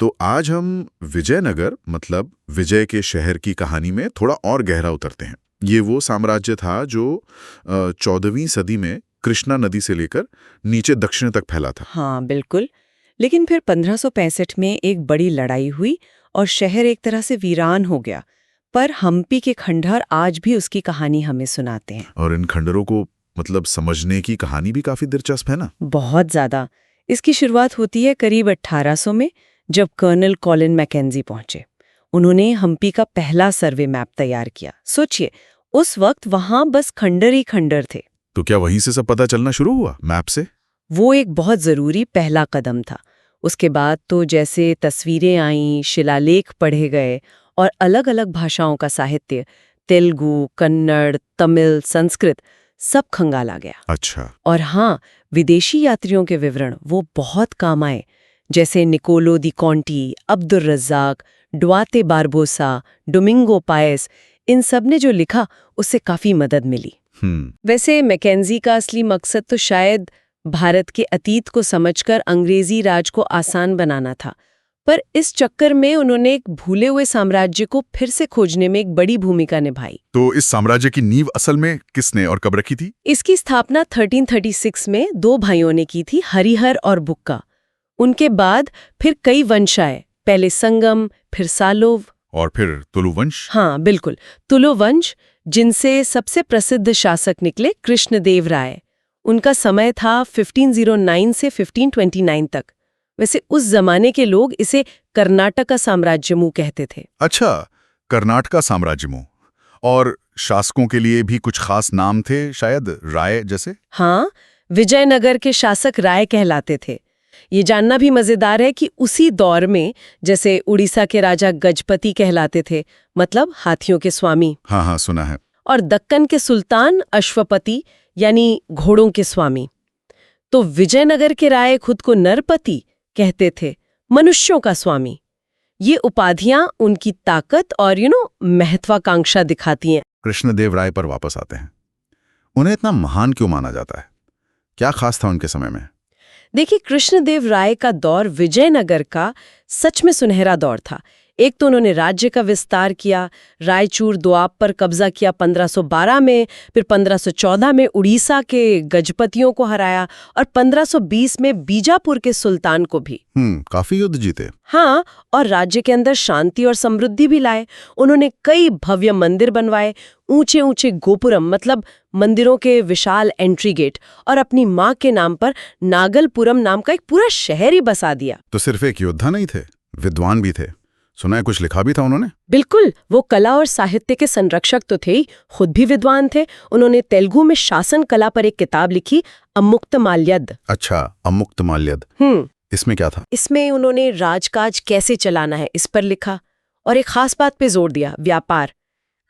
तो आज हम विजयनगर मतलब विजय के शहर की कहानी में थोड़ा और गहरा उतरते हैं। ये वो साम्राज्य था जो 14वीं सदी में कृष्णा नदी से लेकर नीचे दक्षिण तक फैला था। हाँ बिल्कुल। लेकिन फिर 1565 में एक बड़ी लड़ाई हुई और शहर एक तरह से वीरान हो गया। पर हम्पी के खंडहर आज भी उसकी कहानी हमें सुनाते हैं। और इन खंडरों को मतलब समझने की कहानी भी काफी दिलचस्प है ना। बहुत ज्यादा। इसकी शुरुआत होती है करीब 1800 में, जब कर्नल कॉलिन मैकेंजी पहुंचे। उन्होंने हम्पी का पहला सर्वे मैप तैयार किया। सोचिए, उस वक्त वहां बस खंडर ही खंडर थे। तो क्या वहीं से सब पता चलना शुरू हुआ मैप से? वो एक बहुत जरूरी पहला कदम था। उसके बाद तो जैसे तस्वीरें आईं, शिलालेख पढ़े गए और अलग अलग भाषाओं का साहित्य, तेलुगु, कन्नड़, तमिल, संस्कृत, सब खंगाला गया। अच्छा। और हाँ, विदेशी यात्रियों के विवरण वो बहुत काम आए, जैसे Niccolo de Conti, Abdul Razzaq, डुआते बारबोसा, डोमिंगो पायस, इन सब ने जो लिखा उससे काफी मदद मिली। वैसे मैकेंजी का असली मकसद तो शायद भारत के अतीत को समझकर अंग्रेजी राज को आसान बनाना था, पर इस चक्कर में उन्होंने एक भूले हुए साम्राज्य को फिर से खोजने में एक बड़ी भूमिका निभाई। तो इस साम्राज्य की नींव असल में किसने और कब रखी थी? इसकी स्थापना 1336 में दो भाइयों ने की थी, हरिहर और बुक्का। उनके बाद फिर कई वंश आए, पहले संगम, फिर सालोव और फिर तुलु वंश। हाँ बिल्कुल, तुलु वंश, जिनसे सबसे प्रसिद्ध शासक निकले कृष्णदेव राय। उनका समय था 1509 से 1529 तक। वैसे उस जमाने के लोग इसे कर्नाटक का साम्राज्य मुँह कहते थे। अच्छा, कर्नाटक का साम्राज्य मुँह। और शासकों के लिए भी कुछ खास नाम थे, शायद राय जैसे? हाँ, विजयनगर के शासक राय कहलाते थे। ये जानना भी मजेदार है कि उसी दौर में जैसे उड़ीसा के राजा गजपति कहलाते थे, मतलब हाथियों के स्वामी। हाँ हाँ, सुना है। और दक्कन के सुल्तान अश्वपति, यानी घोड़ों के स्वामी। तो विजयनगर के राय खुद को नरपति कहते थे, मनुष्यों का स्वामी। ये उपाधियां उनकी ताकत और महत्वाकांक्षा दिखाती हैं। कृष्णदेव राय पर वापस आते हैं। उन्हें इतना महान क्यों माना जाता है? क्या खास था उनके समय में? देखिए, कृष्णदेव राय का दौर विजयनगर का सच में सुनहरा दौर था। एक तो उन्होंने राज्य का विस्तार किया, रायचूर दोआब पर कब्जा किया 1512 में, फिर 1514 में उड़ीसा के गजपतियों को हराया और 1520 में बीजापुर के सुल्तान को भी। काफी युद्ध जीते। हाँ, और राज्य के अंदर शांति और समृद्धि भी लाए। उन्होंने कई भव्य मंदिर बनवाए, ऊंचे ऊंचे गोपुरम मतलब मंदिरों के विशाल एंट्री गेट, और अपनी माँ के नाम पर नागलपुरम नाम का एक पूरा शहर ही बसा दिया। तो सिर्फ एक योद्धा नहीं थे, विद्वान भी थे। सुना है कुछ लिखा भी था उन्होंने? बिल्कुल, वो कला और साहित्य के संरक्षक तो थे ही, खुद भी विद्वान थे। उन्होंने तेलुगु में शासन कला पर एक किताब लिखी, अमुक्तमाल्यद। अच्छा, अमुक्तमाल्यद। इसमें क्या था? इसमें उन्होंने राजकाज कैसे चलाना है इस पर लिखा, और एक खास बात पे जोर दिया, व्यापार,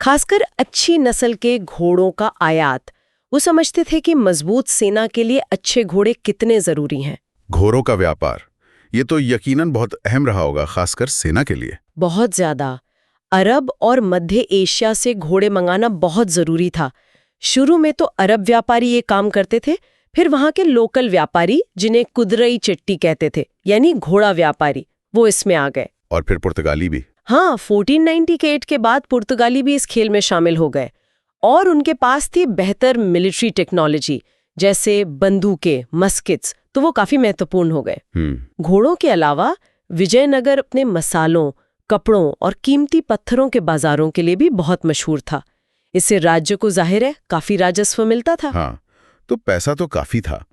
खासकर अच्छी नस्ल के घोड़ों का आयात। वो समझते थे कि मजबूत सेना के लिए अच्छे घोड़े कितने जरूरी हैं। घोड़ों का व्यापार, ये तो यकीनन बहुत अहम रहा होगा, खासकर सेना के लिए। बहुत ज्यादा। अरब और मध्य एशिया से घोड़े मंगाना बहुत जरूरी था। शुरू में तो अरब व्यापारी ये काम करते थे, फिर वहां के लोकल व्यापारी, जिन्हें कुदरई चिट्टी कहते थे, यानी घोड़ा व्यापारी, वो इसमें आ गए। और फिर पुर्तगाली भी। हाँ, 1498 के बाद पुर्तगाली भी इस खेल में शामिल हो गए, और उनके पास थी बेहतर मिलिट्री टेक्नोलॉजी, जैसे बंदूकें, मस्किट्स, तो वो काफी महत्वपूर्ण हो गए। घोड़ों के अलावा विजयनगर अपने मसालों, कपड़ों और कीमती पत्थरों के बाजारों के लिए भी बहुत मशहूर था। इससे राज्य को जाहिर है काफी राजस्व मिलता था। हाँ, तो पैसा तो काफी था,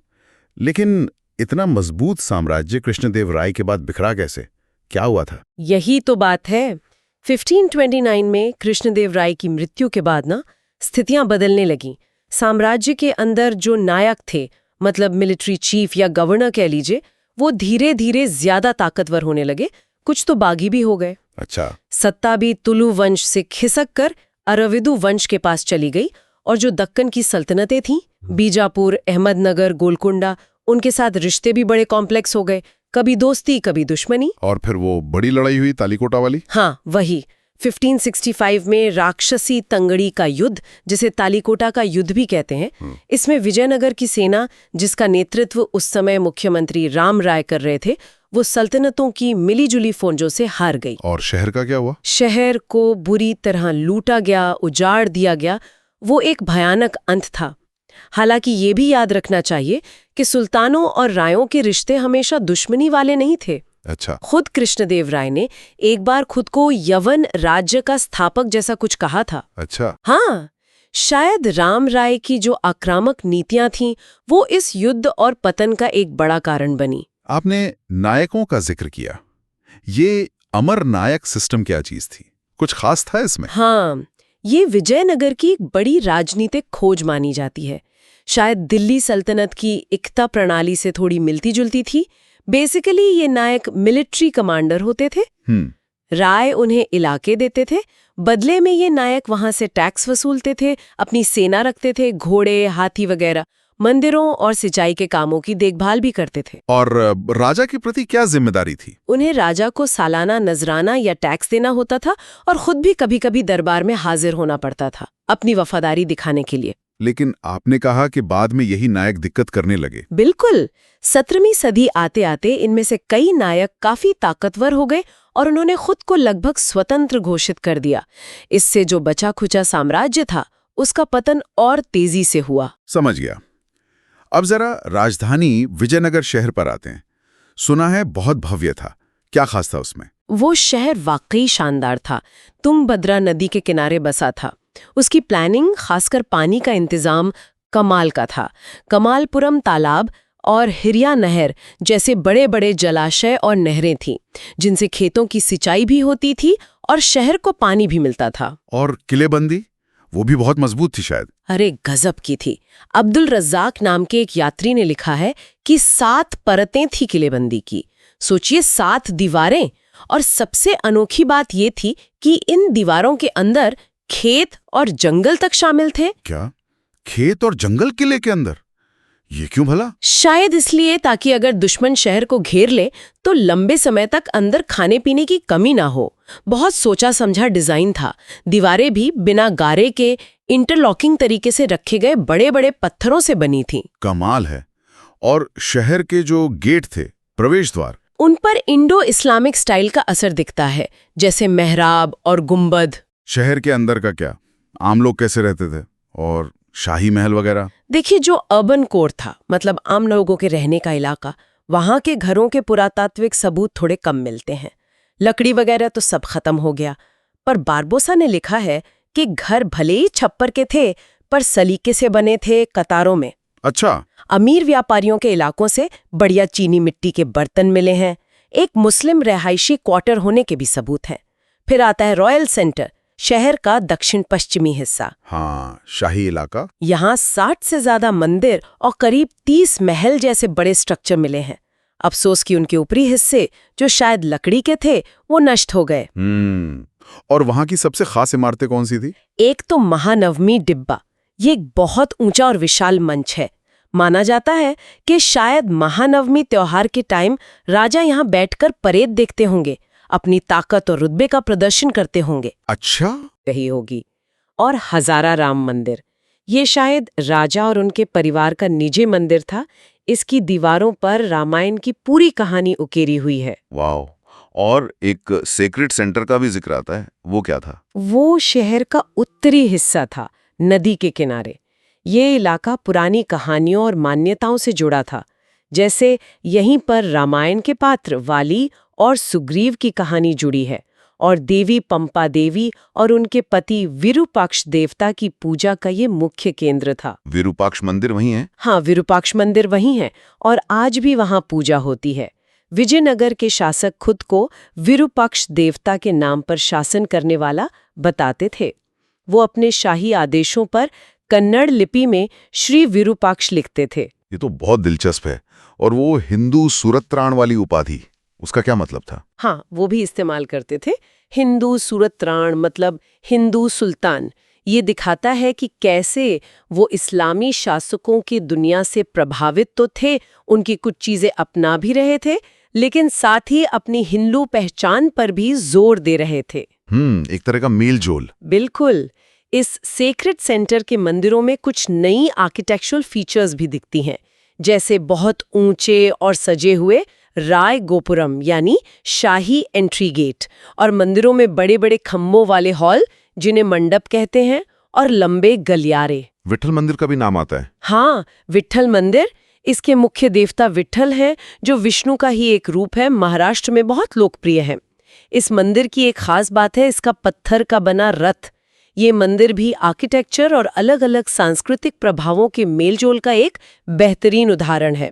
लेकिन इतना मजबूत साम्राज्य कृष्णदेव राय के बाद बिखरा कैसे? क्या हुआ था? यही तो बात है। 1529 में कृष्णदेव राय की मृत्यु के बाद स्थितियां बदलने लगीं। साम्राज्य के अंदर जो नायक थे, मतलब मिलिट्री चीफ या गवर्नर कह लीजिए, वो धीरे धीरे ज्यादा ताकतवर होने लगे। कुछ तो बागी भी हो गए। अच्छा। सत्ता भी तुलु वंश से खिसक कर अरविदु वंश के पास चली गई, और जो दक्कन की सल्तनतें थीं, बीजापुर, अहमदनगर, गोलकुंडा, उनके साथ रिश्ते भी बड़े कॉम्प्लेक्स हो गए, कभी दोस्ती कभी दुश्मनी। और फिर वो बड़ी लड़ाई हुई तालीकोटा वाली। हाँ, वही 1565 में राक्षसी तंगड़ी का युद्ध, जिसे तालीकोटा का युद्ध भी कहते हैं, इसमें विजयनगर की सेना, जिसका नेतृत्व उस समय मुख्यमंत्री राम राय कर रहे थे, वो सल्तनतों की मिलीजुली फौजों से हार गई। और शहर का क्या हुआ? शहर को बुरी तरह लूटा गया, उजाड़ दिया गया। वो एक भयानक अंत था। हालांकि ये भी याद रखना चाहिए कि सुल्तानों और रायों के रिश्ते हमेशा दुश्मनी वाले नहीं थे। अच्छा। खुद कृष्णदेव राय ने एक बार खुद को यवन राज्य का स्थापक जैसा कुछ कहा था। अच्छा। हाँ, शायद राम राय की जो आक्रामक नीतियां थीं, वो इस युद्ध और पतन का एक बड़ा कारण बनी। आपने नायकों का जिक्र किया। ये अमर नायक सिस्टम क्या चीज थी? कुछ खास था इसमें? हाँ, ये विजयनगर की एक बड़ी राजनीतिक खोज मानी जाती है। शायद दिल्ली सल्तनत की इक्ता प्रणाली से थोड़ी मिलती जुलती थी। बेसिकली ये नायक मिलिट्री कमांडर होते थे। राय उन्हें इलाके देते थे, बदले में ये नायक वहां से टैक्स वसूलते थे, अपनी सेना रखते थे, घोड़े, हाथी वगैरह, मंदिरों और सिंचाई के कामों की देखभाल भी करते थे। और राजा के प्रति क्या जिम्मेदारी थी? उन्हें राजा को सालाना नजराना या टैक्स देना होता था और खुद भी कभी-कभी दरबार में हाजिर होना पड़ता था, अपनी वफादारी दिखाने के लिए। लेकिन आपने कहा कि बाद में यही नायक दिक्कत करने लगे। बिल्कुल। 17वीं सदी आते आते इनमें से कई नायक काफी ताकतवर हो गए और उन्होंने खुद को लगभग स्वतंत्र घोषित कर दिया। इससे जो बचा खुचा साम्राज्य था, उसका पतन और तेजी से हुआ। समझ गया। अब जरा राजधानी विजयनगर शहर पर आते हैं। सुना है बहुत भव्य था। क्या खास था उसमें? वो शहर वाकई शानदार था। तुंगभद्रा नदी के किनारे बसा था। उसकी प्लानिंग, खासकर पानी का इंतजाम, कमाल का था। कमालपुरम तालाब और हिरिया नहर जैसे बड़े बड़े जलाशय और नहरें थीं, जिनसे खेतों की सिंचाई भी होती थी और शहर को पानी भी मिलता था। और किलेबंदी, वो भी बहुत मजबूत थी शायद। अरे गजब की थी। अब्दुल रज्जाक नाम के एक यात्री ने लिखा है कि 7 परतें थी किलेबंदी की। सोचिए, 7 दीवारें। और सबसे अनोखी बात ये थी कि इन दीवारों के अंदर खेत और जंगल तक शामिल थे। क्या? खेत और जंगल किले के अंदर? ये क्यों भला? शायद इसलिए ताकि अगर दुश्मन शहर को घेर ले तो लंबे समय तक अंदर खाने पीने की कमी ना हो। बहुत सोचा समझा डिजाइन था। दीवारें भी बिना गारे के इंटरलॉकिंग तरीके से रखे गए बड़े बड़े पत्थरों से बनी थीं। कमाल है। और शहर के जो गेट थे, प्रवेश द्वार, उन पर इंडो इस्लामिक स्टाइल का असर दिखता है, जैसे मेहराब और गुंबद। शहर के अंदर का क्या? आम लोग कैसे रहते थे? और शाही महल वगैरह? देखिए, जो अर्बन कोर था, मतलब आम लोगों के रहने का इलाका, वहां के घरों के पुरातात्विक सबूत थोड़े कम मिलते हैं। लकड़ी वगैरह तो सब खत्म हो गया। पर बारबोसा ने लिखा है कि घर भले ही छप्पर के थे, पर सलीके से बने थे, कतारों में। अच्छा। अमीर व्यापारियों के इलाकों से बढ़िया चीनी मिट्टी के बर्तन मिले हैं। एक मुस्लिम रिहायशी क्वार्टर होने के भी सबूत हैं। फिर आता है रॉयल सेंटर, शहर का दक्षिण पश्चिमी हिस्सा। हाँ, शाही इलाका। यहाँ 60 से ज्यादा मंदिर और करीब 30 महल जैसे बड़े स्ट्रक्चर मिले हैं। अफसोस कि उनके ऊपरी हिस्से, जो शायद लकड़ी के थे, वो नष्ट हो गए। और वहां की सबसे खास इमारतें कौन सी थी? एक तो महानवमी डिब्बा। ये एक बहुत ऊंचा और विशाल मंच है। माना जाता है कि शायद महानवमी त्योहार के टाइम राजा यहाँ बैठकर परेड देखते होंगे, अपनी ताकत और रुतबे का प्रदर्शन करते होंगे। अच्छा। यही होगी। और हजारा राम मंदिर, ये शायद राजा और उनके परिवार का निजी मंदिर था। इसकी दीवारों पर रामायण की पूरी कहानी उकेरी हुई है। वाह। और एक सेक्रेट सेंटर का भी जिक्र आता है, वो क्या था? वो शहर का उत्तरी हिस्सा था, नदी के किनारे। ये इलाका पुरानी कहानियों और मान्यताओं से जुड़ा था। जैसे यहीं पर रामायण के पात्र वाली और सुग्रीव की कहानी जुड़ी है, और देवी पंपा देवी और उनके पति विरूपाक्ष देवता की पूजा का ये मुख्य केंद्र था। विरूपाक्ष मंदिर वहीं है? हाँ, विरूपाक्ष मंदिर वहीं है और आज भी वहां पूजा होती है। विजयनगर के शासक खुद को विरूपाक्ष देवता के नाम पर शासन करने वाला बताते थे। वो अपने शाही आदेशों पर कन्नड़ लिपि में श्री विरूपाक्ष लिखते थे। ये तो बहुत दिलचस्प है। और वो हिंदू सूरत्राण वाली उपाधि, उसका क्या मतलब था? हाँ, वो भी इस्तेमाल करते थे। हिंदू सूरत्राण मतलब हिंदू सुल्तान। ये दिखाता है कि कैसे वो इस्लामी शासकों की दुनिया से प्रभावित तो थे, उनकी कुछ चीजें अपना भी रहे थे, लेकिन साथ ही अपनी हिंदू पहचान पर भी जोर दे रहे थे। एक तरह का मेल जोल। बिल्कुल। इस सेक्रेड सेंटर के मंदिरों में कुछ नई आर्किटेक्चरल फीचर्स भी दिखती हैं, जैसे बहुत ऊंचे और सजे हुए राय गोपुरम यानी शाही एंट्री गेट, और मंदिरों में बड़े-बड़े खम्भों वाले हॉल जिन्हें मंडप कहते हैं, और लंबे गलियारे। विट्ठल मंदिर का भी नाम आता है। हाँ, विट्ठल मंदिर। इसके मुख्य देवता विट्ठल हैं, जो विष्णु का ही एक रूप है, महाराष्ट्र में बहुत लोकप्रिय है। इस मंदिर की एक खास बात है इसका पत्थर का बना रथ। ये मंदिर भी आर्किटेक्चर और अलग-अलग सांस्कृतिक प्रभावों के मेलजोल का एक बेहतरीन उदाहरण है।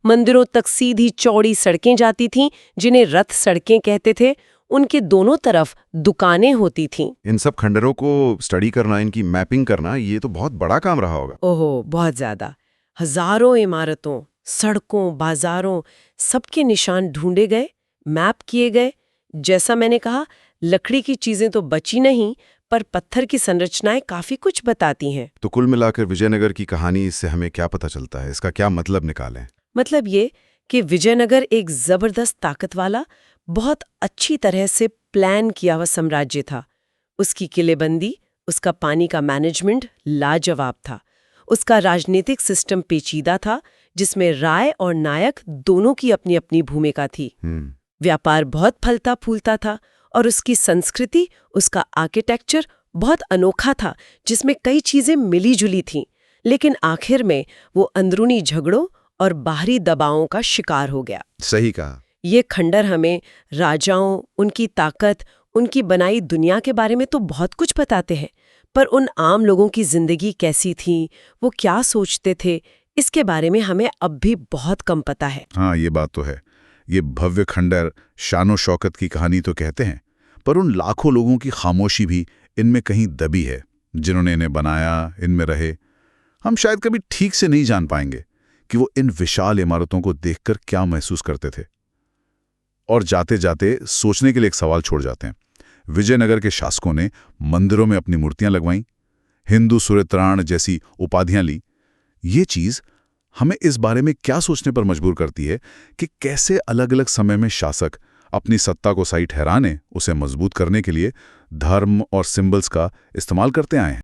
मंदिरों तक सीधी चौड़ी सड़कें जाती थीं, जिन्हें रथ सड़कें कहते थे। उनके दोनों तरफ दुकानें होती थीं। इन सब खंडरों को स्टडी करना, इनकी मैपिंग करना, ये तो बहुत बड़ा काम रहा होगा। ओहो, बहुत ज्यादा। हजारों इमारतों, सड़कों, बाजारों, सबके निशान ढूंढे गए, मैप किए गए। जैसा मैंने कहा, लकड़ी की चीजें तो बची नहीं, पर पत्थर की संरचनाएं काफी कुछ बताती हैं। तो कुल मिलाकर विजयनगर की कहानी से हमें क्या पता चलता है? इसका क्या मतलब निकालें? मतलब ये कि विजयनगर एक जबरदस्त ताकत वाला, बहुत अच्छी तरह से प्लान किया हुआ साम्राज्य था। उसकी किलेबंदी, उसका पानी का मैनेजमेंट लाजवाब था। उसका राजनीतिक सिस्टम पेचीदा था, जिसमें राय और नायक दोनों की अपनी अपनी भूमिका थी। व्यापार बहुत फलता फूलता था, और उसकी संस्कृति, उसका आर्किटेक्चर बहुत अनोखा था, जिसमें कई चीजें मिली जुली थीं। लेकिन आखिर में वो अंदरूनी झगड़ों और बाहरी दबावों का शिकार हो गया। सही कहा। ये खंडर हमें राजाओं, उनकी ताकत, उनकी बनाई दुनिया के बारे में तो बहुत कुछ बताते हैं, पर उन आम लोगों की जिंदगी कैसी थी, वो क्या सोचते थे, इसके बारे में हमें अब भी बहुत कम पता है। हाँ, ये बात तो है। ये भव्य खंडर शानो शौकत की कहानी तो कहते हैं, पर उन लाखों लोगों की खामोशी भी इनमें कहीं दबी है, जिन्होंने इन्हें बनाया, इनमें रहे। हम शायद कभी ठीक से नहीं जान पाएंगे कि वो इन विशाल इमारतों को देखकर क्या महसूस करते थे। और जाते जाते सोचने के लिए एक सवाल छोड़ जाते हैं। विजयनगर के शासकों ने मंदिरों में अपनी मूर्तियां लगवाईं, हिंदू सूर्यत्राण जैसी उपाधियां ली। ये चीज हमें इस बारे में क्या सोचने पर मजबूर करती है कि कैसे अलग-अलग समय में शासक अपनी सत्ता को सही ठहराने, उसे मजबूत करने के लिए धर्म और सिंबल्स का इस्तेमाल करते आए हैं।